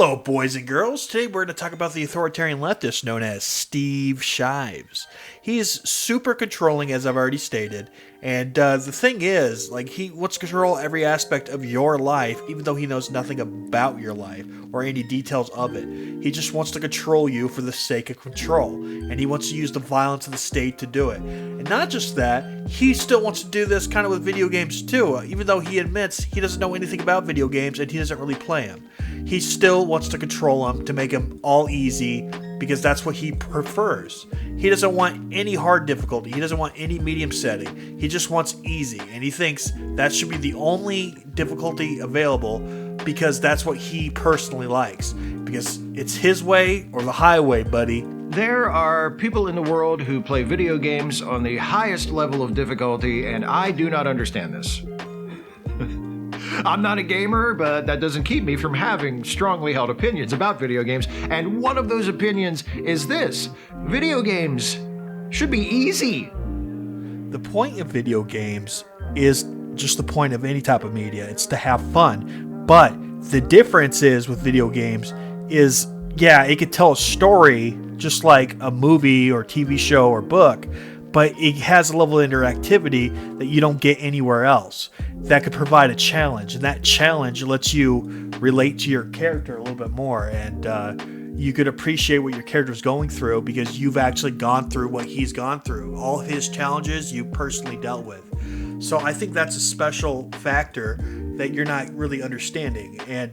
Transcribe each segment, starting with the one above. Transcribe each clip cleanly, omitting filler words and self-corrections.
Hello, boys and girls. Today we're going to talk about the authoritarian leftist known as Steve Shives. He is super controlling, as I've already stated, and the thing is, he wants to control every aspect of your life, even though he knows nothing about your life or any details of it. He just wants to control you for the sake of control, and he wants to use the violence of the state to do it. And not just that, he still wants to do this kind of with video games too, even though he admits he doesn't know anything about video games and he doesn't really play them. He still wants to control them to make them all easy because that's what he prefers. He doesn't want any hard difficulty. He doesn't want any medium setting. He just wants easy, and he thinks that should be the only difficulty available because that's what he personally likes. Because it's his way or the highway, buddy. There are people in the world who play video games on the highest level of difficulty, and I do not understand this. I'm not a gamer, but that doesn't keep me from having strongly held opinions about video games, and one of those opinions is this: video games should be easy. The point of video games is just the point of any type of media. It's to have fun. But the difference is with video games is, yeah, it could tell a story just like a movie or TV show or book, but it has a level of interactivity that you don't get anywhere else. That could provide a challenge, and that challenge lets you relate to your character a little bit more, and you could appreciate what your character is going through because you've actually gone through what he's gone through. All of his challenges you personally dealt with. So I think that's a special factor that you're not really understanding, and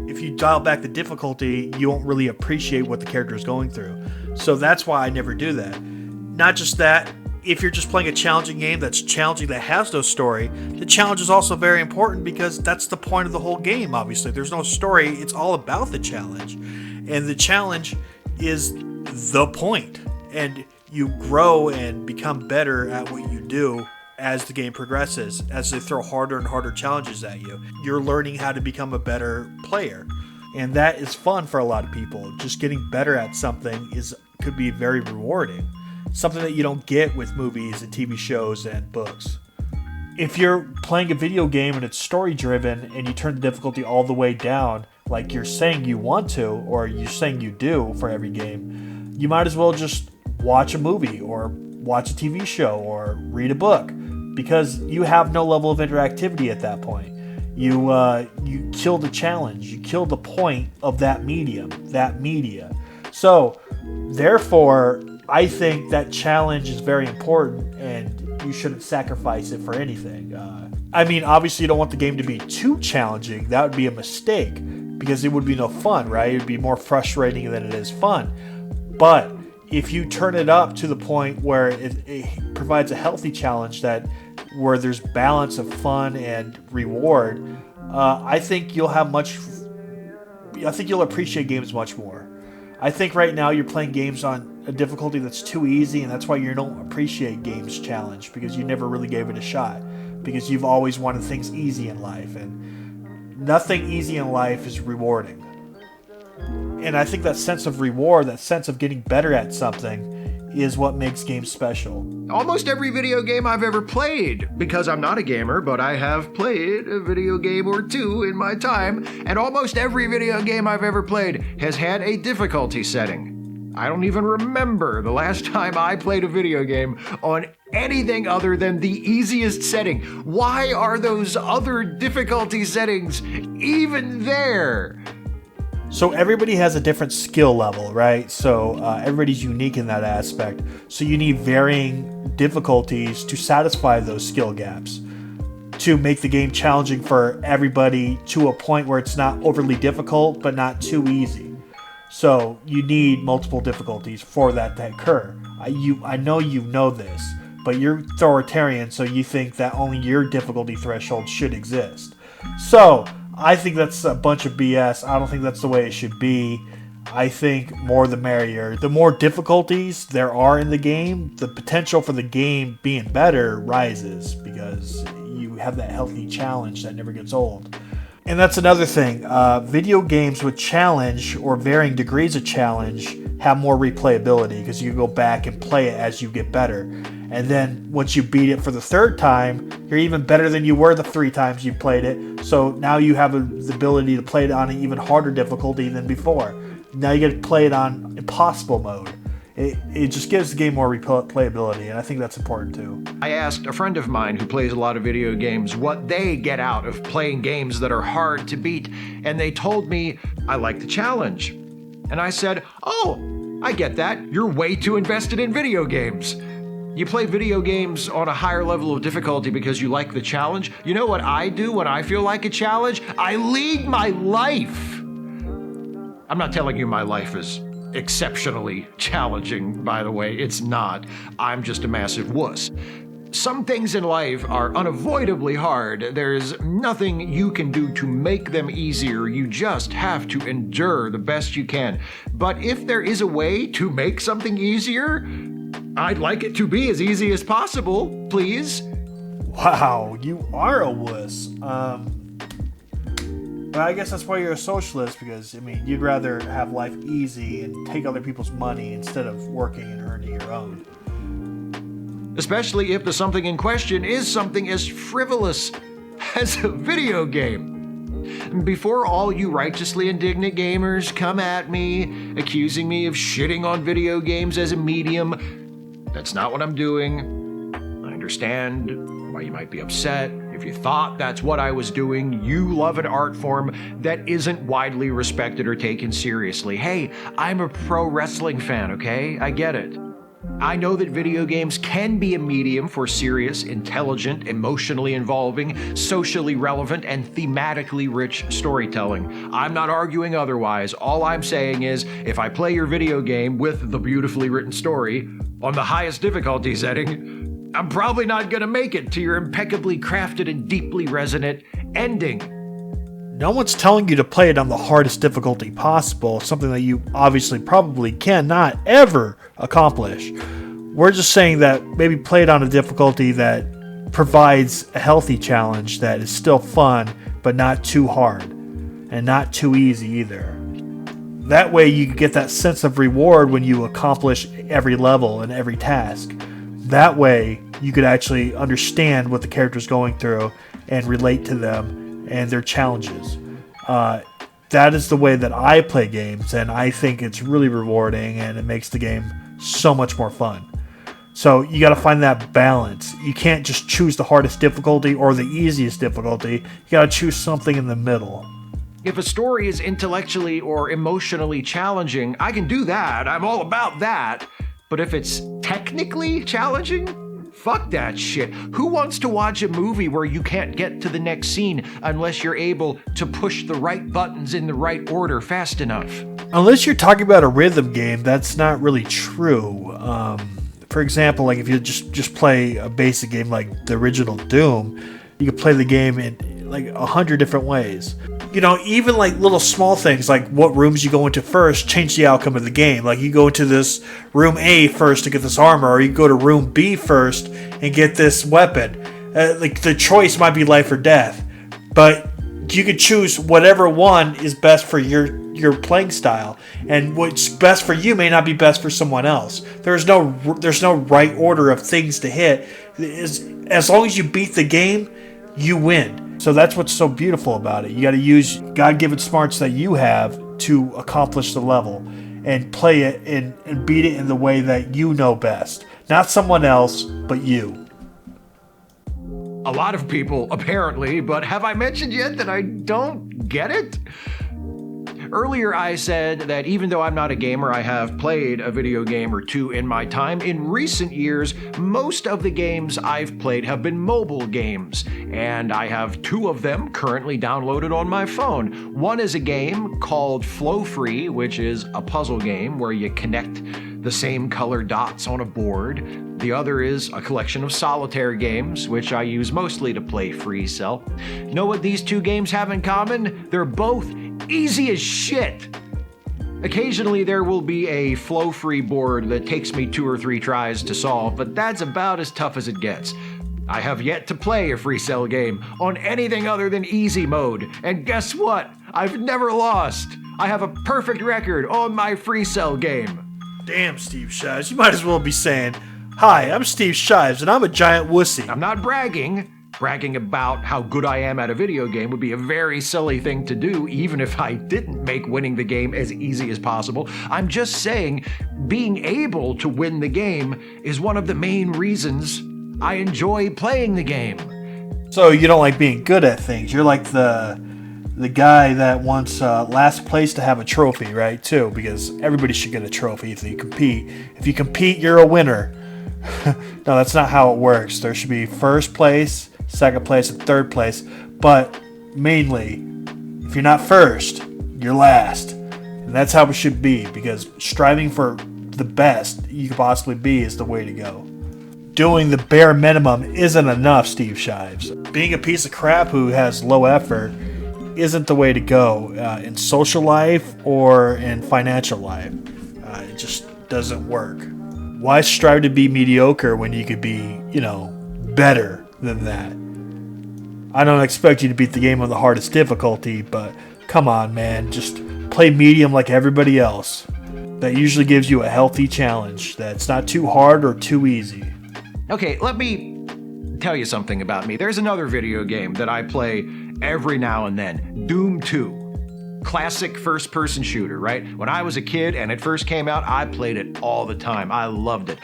if you dial back the difficulty, you won't really appreciate what the character is going through. So that's why I never do that. Not just that, if you're just playing a challenging game that's challenging, that has no story, the challenge is also very important because that's the point of the whole game, obviously. There's no story, it's all about the challenge. And the challenge is the point. And you grow and become better at what you do as the game progresses, as they throw harder and harder challenges at you. You're learning how to become a better player. And that is fun for a lot of people. Just getting better at something could be very rewarding. Something that you don't get with movies and TV shows and books. If you're playing a video game and it's story driven and you turn the difficulty all the way down, like you're saying you want to, or you're saying you do for every game, you might as well just watch a movie or watch a TV show or read a book, because you have no level of interactivity at that point. You kill the challenge, you kill the point of that medium, that media. So therefore, I think that challenge is very important, and you shouldn't sacrifice it for anything. Obviously you don't want the game to be too challenging. That would be a mistake, because it would be no fun, right? It would be more frustrating than it is fun. But if you turn it up to the point where it provides a healthy challenge where there's balance of fun and reward, I think you'll appreciate games much more. I think right now you're playing games on a difficulty that's too easy, and that's why you don't appreciate games challenge, because you never really gave it a shot, because you've always wanted things easy in life, and nothing easy in life is rewarding. And I think that sense of reward, that sense of getting better at something, is what makes games special. Almost every video game I've ever played, because I'm not a gamer, but I have played a video game or two in my time, and almost every video game I've ever played has had a difficulty setting. I don't even remember the last time I played a video game on anything other than the easiest setting. Why are those other difficulty settings even there? So everybody has a different skill level, right? So everybody's unique in that aspect. So you need varying difficulties to satisfy those skill gaps, to make the game challenging for everybody to a point where it's not overly difficult, but not too easy. So you need multiple difficulties for that to occur. I know you know this, but you're authoritarian, so you think that only your difficulty threshold should exist. So I think that's a bunch of BS. I don't think that's the way it should be. I think more the merrier. The more difficulties there are in the game, the potential for the game being better rises, because you have that healthy challenge that never gets old. And that's another thing. Video games with challenge or varying degrees of challenge have more replayability because you can go back and play it as you get better. And then once you beat it for the third time, you're even better than you were the 3 times you played it. So now you have the ability to play it on an even harder difficulty than before. Now you get to play it on impossible mode. It just gives the game more replayability, and I think that's important too. I asked a friend of mine who plays a lot of video games what they get out of playing games that are hard to beat, and they told me, I like the challenge. And I said, oh, I get that. You're way too invested in video games. You play video games on a higher level of difficulty because you like the challenge. You know what I do when I feel like a challenge? I lead my life. I'm not telling you my life is exceptionally challenging, by the way. It's not. I'm just a massive wuss. Some things in life are unavoidably hard. There's nothing you can do to make them easier. You just have to endure the best you can. But if there is a way to make something easier, I'd like it to be as easy as possible, please. Wow, you are a wuss. But I guess that's why you're a socialist, because, I mean, you'd rather have life easy and take other people's money instead of working and earning your own. Especially if the something in question is something as frivolous as a video game. Before all you righteously indignant gamers come at me, accusing me of shitting on video games as a medium, that's not what I'm doing. I understand why you might be upset. If you thought that's what I was doing, you love an art form that isn't widely respected or taken seriously. Hey, I'm a pro wrestling fan, okay? I get it. I know that video games can be a medium for serious, intelligent, emotionally involving, socially relevant, and thematically rich storytelling. I'm not arguing otherwise. All I'm saying is, if I play your video game with the beautifully written story on the highest difficulty setting, I'm probably not going to make it to your impeccably crafted and deeply resonant ending. No one's telling you to play it on the hardest difficulty possible, something that you obviously probably cannot ever accomplish. We're just saying that maybe play it on a difficulty that provides a healthy challenge that is still fun, but not too hard, and not too easy either. That way you get that sense of reward when you accomplish every level and every task. That way you could actually understand what the character's going through and relate to them and their challenges. That is the way that I play games, and I think it's really rewarding, and it makes the game so much more fun. So you got to find that balance. You can't just choose the hardest difficulty or the easiest difficulty. You got to choose something in the middle. If a story is intellectually or emotionally challenging, I can do that. I'm all about that. But if it's technically challenging, fuck that shit. Who wants to watch a movie where you can't get to the next scene unless you're able to push the right buttons in the right order fast enough? Unless you're talking about a rhythm game, that's not really true. For example, like if you just play a basic game like the original Doom, you could play the game in like 100 different ways. You know, even like little small things like what rooms you go into first change the outcome of the game. Like you go into this room A first to get this armor, or you go to room B first and get this weapon. Like the choice might be life or death, but you could choose whatever one is best for your playing style, and what's best for you may not be best for someone else. There's no right order of things to hit. As long as you beat the game, you win. So that's what's so beautiful about it. You got to use God-given smarts that you have to accomplish the level and play it and beat it in the way that you know best. Not someone else, but you. A lot of people, apparently, but have I mentioned yet that I don't get it? Earlier I said that even though I'm not a gamer, I have played a video game or two in my time. In recent years, most of the games I've played have been mobile games, and I have 2 of them currently downloaded on my phone. One is a game called Flow Free, which is a puzzle game where you connect the same color dots on a board. The other is a collection of solitaire games, which I use mostly to play free cell. Know what these 2 games have in common? They're both easy as shit. Occasionally there will be a flow-free board that takes me 2 or 3 tries to solve, but that's about as tough as it gets. I have yet to play a free cell game on anything other than easy mode, and guess what? I've never lost. I have a perfect record on my free cell game. Damn, Steve Shives. You might as well be saying, "Hi, I'm Steve Shives, and I'm a giant wussy." I'm not bragging. Bragging about how good I am at a video game would be a very silly thing to do, even if I didn't make winning the game as easy as possible. I'm just saying, being able to win the game is one of the main reasons I enjoy playing the game. So you don't like being good at things. You're like the guy that wants last place to have a trophy, right? Too, because everybody should get a trophy if you compete. If you compete, you're a winner. No, that's not how it works. There should be first place, second place, and third place. But mainly, if you're not first, you're last. And that's how it should be, because striving for the best you could possibly be is the way to go. Doing the bare minimum isn't enough, Steve Shives. Being a piece of crap who has low effort isn't the way to go in social life or in financial life. It just doesn't work. Why strive to be mediocre when you could be, better than that? I don't expect you to beat the game on the hardest difficulty, but come on, man. Just play medium like everybody else. That usually gives you a healthy challenge that's not too hard or too easy. Okay, let me tell you something about me. There's another video game that I play every now and then, Doom 2. Classic first-person shooter, right? When I was a kid and it first came out, I played it all the time. I loved it.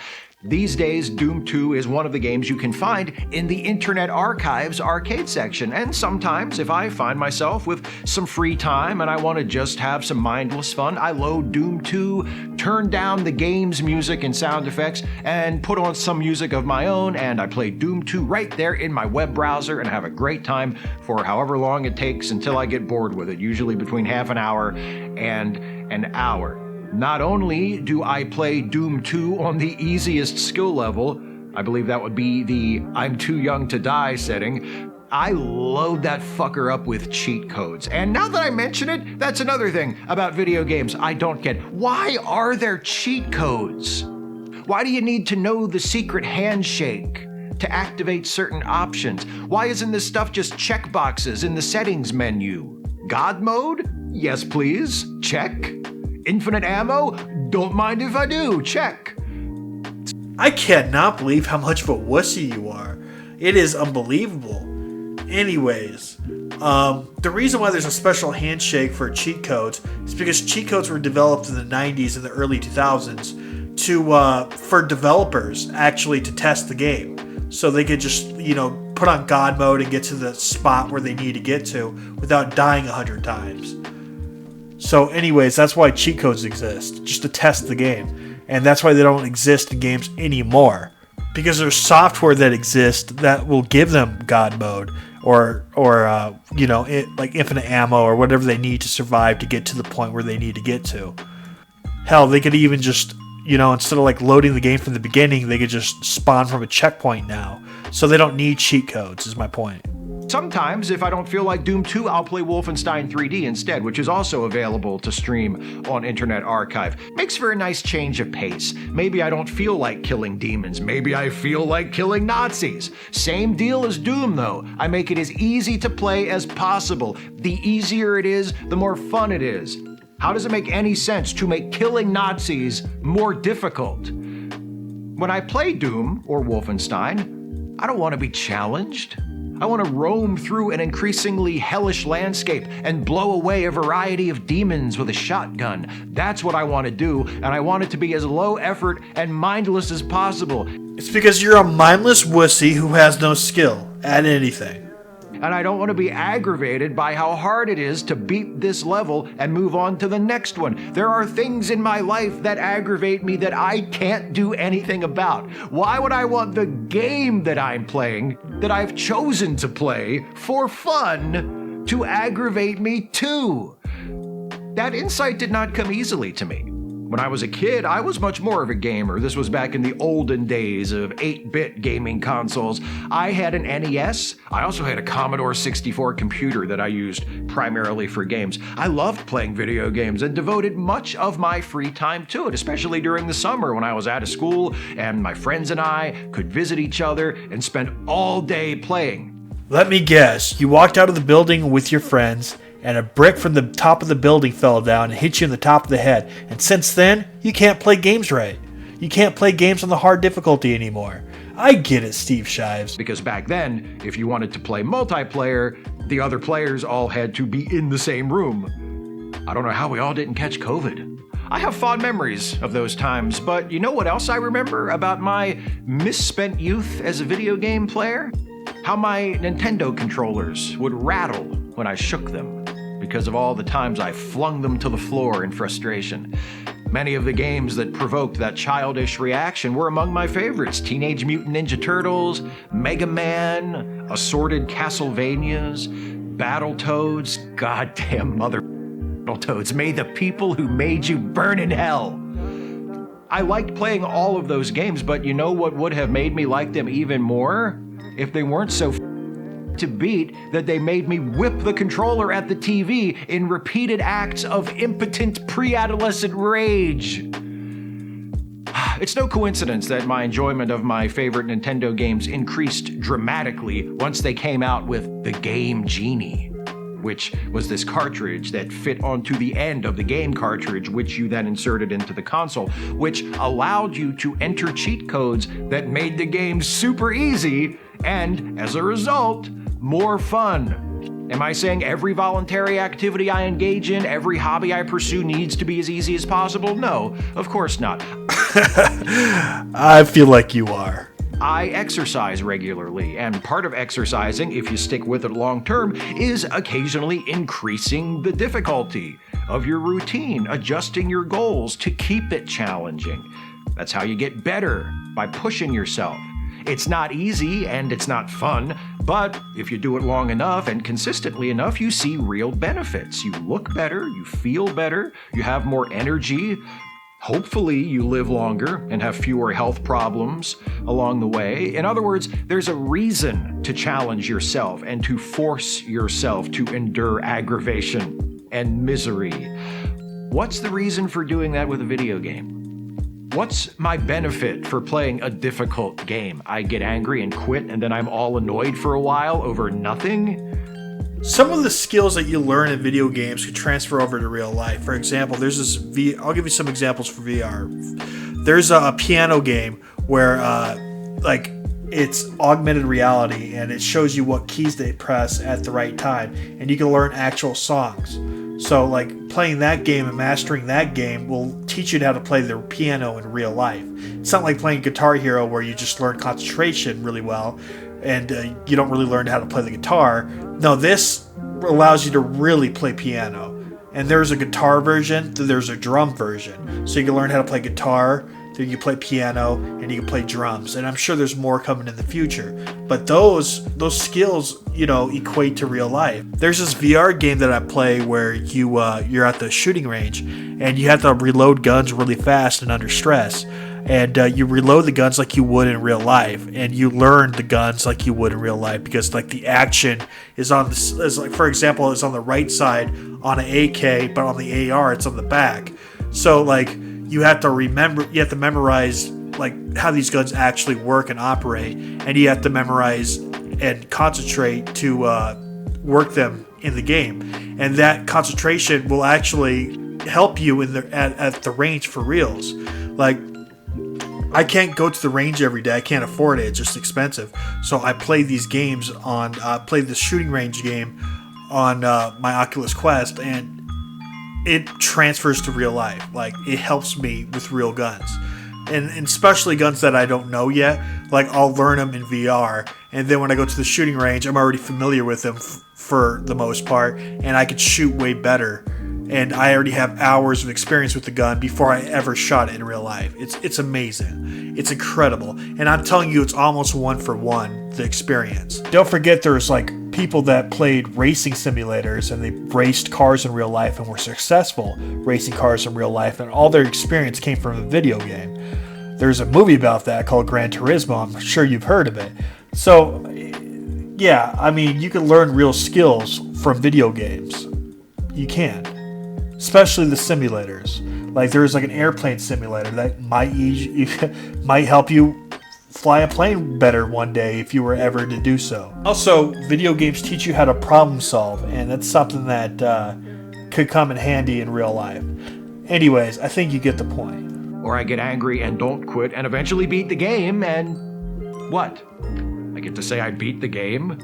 These days, Doom 2 is one of the games you can find in the Internet Archive's arcade section. And sometimes, if I find myself with some free time and I want to just have some mindless fun, I load Doom 2, turn down the game's music and sound effects, and put on some music of my own, and I play Doom 2 right there in my web browser and have a great time for however long it takes until I get bored with it, usually between half an hour and an hour. Not only do I play Doom 2 on the easiest skill level, I believe that would be the I'm too young to die setting, I load that fucker up with cheat codes. And now that I mention it, that's another thing about video games I don't get. Why are there cheat codes? Why do you need to know the secret handshake to activate certain options? Why isn't this stuff just checkboxes in the settings menu? God mode? Yes, please. Check. Infinite ammo? Don't mind if I do. Check. I cannot believe how much of a wussy you are. It is unbelievable. Anyways, the reason why there's a special handshake for cheat codes is because cheat codes were developed in the 90s and the early 2000s for developers actually to test the game. So they could just, put on God mode and get to the spot where they need to get to without dying 100 times. So anyways, that's why cheat codes exist, just to test the game. And that's why they don't exist in games anymore. Because there's software that exists that will give them God mode or like infinite ammo or whatever they need to survive to get to the point where they need to get to. Hell, they could even just, instead of like loading the game from the beginning, they could just spawn from a checkpoint now. So they don't need cheat codes, is my point. Sometimes, if I don't feel like Doom 2, I'll play Wolfenstein 3D instead, which is also available to stream on Internet Archive. Makes for a nice change of pace. Maybe I don't feel like killing demons. Maybe I feel like killing Nazis. Same deal as Doom, though. I make it as easy to play as possible. The easier it is, the more fun it is. How does it make any sense to make killing Nazis more difficult? When I play Doom or Wolfenstein, I don't want to be challenged. I want to roam through an increasingly hellish landscape and blow away a variety of demons with a shotgun. That's what I want to do, and I want it to be as low effort and mindless as possible. It's because you're a mindless wussy who has no skill at anything. And I don't want to be aggravated by how hard it is to beat this level and move on to the next one. There are things in my life that aggravate me that I can't do anything about. Why would I want the game that I'm playing, that I've chosen to play for fun, to aggravate me too? That insight did not come easily to me. When I was a kid, I was much more of a gamer. This was back in the olden days of 8-bit gaming consoles. I had an NES. I also had a Commodore 64 computer that I used primarily for games. I loved playing video games and devoted much of my free time to it, especially during the summer when I was out of school and my friends and I could visit each other and spend all day playing. Let me guess, you walked out of the building with your friends and a brick from the top of the building fell down and hit you in the top of the head. And since then, you can't play games right. You can't play games on the hard difficulty anymore. I get it, Steve Shives. Because back then, if you wanted to play multiplayer, the other players all had to be in the same room. I don't know how we all didn't catch COVID. I have fond memories of those times, but you know what else I remember about my misspent youth as a video game player? How my Nintendo controllers would rattle when I shook them because of all the times I flung them to the floor in frustration. Many of the games that provoked that childish reaction were among my favorites. Teenage Mutant Ninja Turtles, Mega Man, assorted Castlevanias, Battletoads, goddamn mother Battletoads. May the people who made you burn in hell. I liked playing all of those games, but you know what would have made me like them even more? If they weren't so to beat that they made me whip the controller at the TV in repeated acts of impotent pre-adolescent rage. It's no coincidence that my enjoyment of my favorite Nintendo games increased dramatically once they came out with the Game Genie, which was this cartridge that fit onto the end of the game cartridge, which you then inserted into the console, which allowed you to enter cheat codes that made the game super easy and, as a result, more fun. Am I saying every voluntary activity I engage in, every hobby I pursue needs to be as easy as possible? No, of course not. I feel like you are. I exercise regularly, and part of exercising, if you stick with it long term, is occasionally increasing the difficulty of your routine, adjusting your goals to keep it challenging. That's how you get better, by pushing yourself. It's not easy and it's not fun, but if you do it long enough and consistently enough, you see real benefits. You look better, you feel better, you have more energy. Hopefully, you live longer and have fewer health problems along the way. In other words, there's a reason to challenge yourself and to force yourself to endure aggravation and misery. What's the reason for doing that with a video game? What's my benefit for playing a difficult game? I get angry and quit, and then I'm all annoyed for a while over nothing? Some of the skills that you learn in video games can transfer over to real life. For example, there's this I'll give you some examples for VR. There's a piano game where it's augmented reality and it shows you what keys to press at the right time, and you can learn actual songs. So like playing that game and mastering that game will teach you how to play the piano in real life. It's not like playing Guitar Hero where you just learn concentration really well and you don't really learn how to play the guitar. No, this allows you to really play piano. And there's a guitar version, there's a drum version. So you can learn how to play guitar, then you play piano, and you can play drums. And I'm sure there's more coming in the future. But those skills, equate to real life. There's this VR game that I play where you're at the shooting range and you have to reload guns really fast and under stress. And you reload the guns like you would in real life, and you learn the guns like you would in real life because like the action is on for example, it's on the right side on an AK, but on the AR it's on the back. So like you have to memorize like how these guns actually work and operate, and you have to memorize and concentrate to work them in the game, and that concentration will actually help you at the range for reals. Like, I can't go to the range every day. I can't afford it. It's just expensive. So I play these games play the shooting range game on my Oculus Quest, and it transfers to real life. Like, it helps me with real guns. And especially guns that I don't know yet. Like, I'll learn them in VR. And then when I go to the shooting range, I'm already familiar with them for the most part. And I can shoot way better. And I already have hours of experience with the gun before I ever shot it in real life. It's amazing. It's incredible. And I'm telling you, it's almost one for one, the experience. Don't forget there's like people that played racing simulators and they raced cars in real life and were successful racing cars in real life, and all their experience came from a video game. There's a movie about that called Gran Turismo. I'm sure you've heard of it. So, yeah, I mean, you can learn real skills from video games. You can. Especially the simulators. Like there's like an airplane simulator that might help you fly a plane better one day if you were ever to do so. Also, video games teach you how to problem solve, and that's something that could come in handy in real life. Anyways, I think you get the point. Or I get angry and don't quit and eventually beat the game, and what? I get to say I beat the game?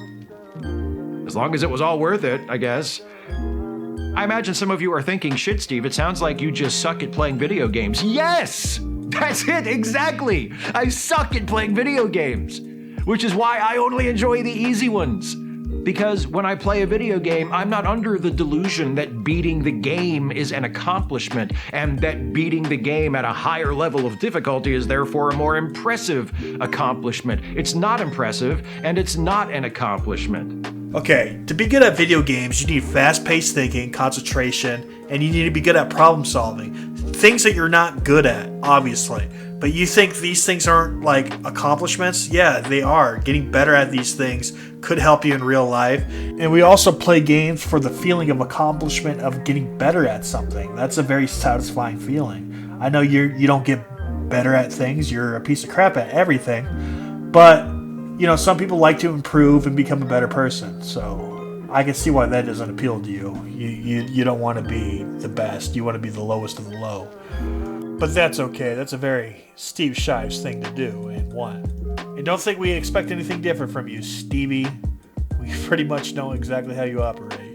As long as it was all worth it, I guess. I imagine some of you are thinking, shit, Steve, it sounds like you just suck at playing video games. Yes! That's it, exactly! I suck at playing video games, which is why I only enjoy the easy ones. Because when I play a video game, I'm not under the delusion that beating the game is an accomplishment, and that beating the game at a higher level of difficulty is therefore a more impressive accomplishment. It's not impressive, and it's not an accomplishment. Okay, to be good at video games, you need fast-paced thinking, concentration, and you need to be good at problem solving. Things that you're not good at, obviously. But you think these things aren't like accomplishments? Yeah, they are. Getting better at these things could help you in real life. And we also play games for the feeling of accomplishment of getting better at something. That's a very satisfying feeling. I know you don't get better at things. You're a piece of crap at everything. But, you know, some people like to improve and become a better person. So I can see why that doesn't appeal to you. You don't want to be the best. You want to be the lowest of the low. But that's okay. That's a very Steve Shives thing to do and want. And don't think we expect anything different from you, Stevie. We pretty much know exactly how you operate.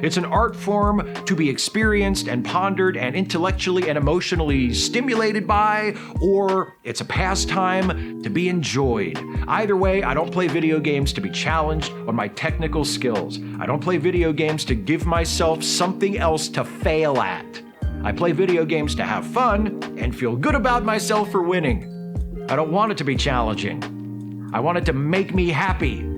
It's an art form to be experienced and pondered and intellectually and emotionally stimulated by, or it's a pastime to be enjoyed. Either way, I don't play video games to be challenged on my technical skills. I don't play video games to give myself something else to fail at. I play video games to have fun and feel good about myself for winning. I don't want it to be challenging. I want it to make me happy.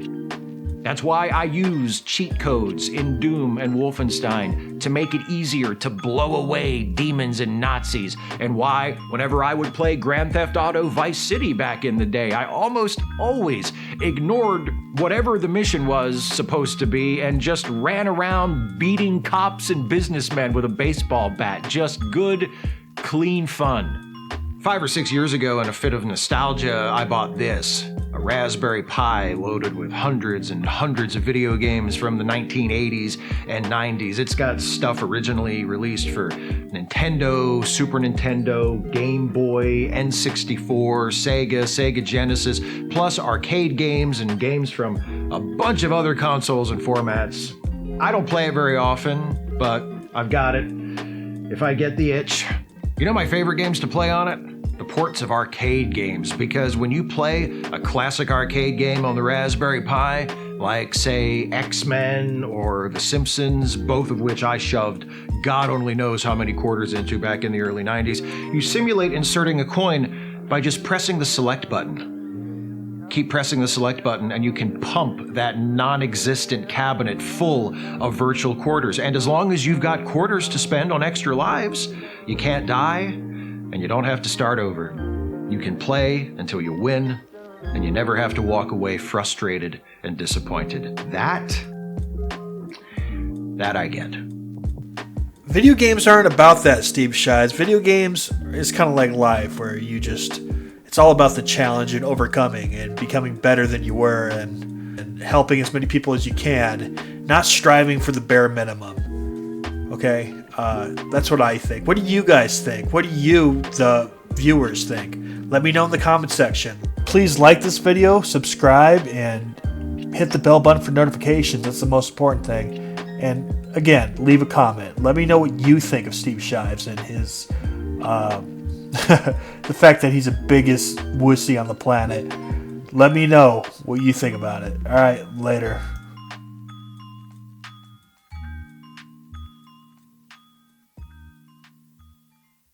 That's why I use cheat codes in Doom and Wolfenstein to make it easier to blow away demons and Nazis, and why, whenever I would play Grand Theft Auto Vice City back in the day, I almost always ignored whatever the mission was supposed to be and just ran around beating cops and businessmen with a baseball bat. Just good, clean fun. 5 or 6 years ago, in a fit of nostalgia, I bought this. A Raspberry Pi loaded with hundreds and hundreds of video games from the 1980s and 90s. It's got stuff originally released for Nintendo, Super Nintendo, Game Boy, N64, Sega Genesis, plus arcade games and games from a bunch of other consoles and formats. I don't play it very often, but I've got it if I get the itch. You know my favorite games to play on it? The ports of arcade games, because when you play a classic arcade game on the Raspberry Pi, like say X-Men or The Simpsons, both of which I shoved God only knows how many quarters into back in the early 90s, you simulate inserting a coin by just pressing the select button. Keep pressing the select button and you can pump that non-existent cabinet full of virtual quarters. And as long as you've got quarters to spend on extra lives, you can't die, and you don't have to start over. You can play until you win, and you never have to walk away frustrated and disappointed. That I get. Video games aren't about that, Steve Shives. Video games is kind of like life, where it's all about the challenge and overcoming and becoming better than you were and helping as many people as you can, not striving for the bare minimum. Okay? That's what I think. What do you guys think? What do you, the viewers, think? Let me know in the comment section. Please like this video, subscribe, and hit the bell button for notifications. That's the most important thing. And again, leave a comment. Let me know what you think of Steve Shives and his the fact that he's the biggest wussy on the planet. Let me know what you think about it. All right, later.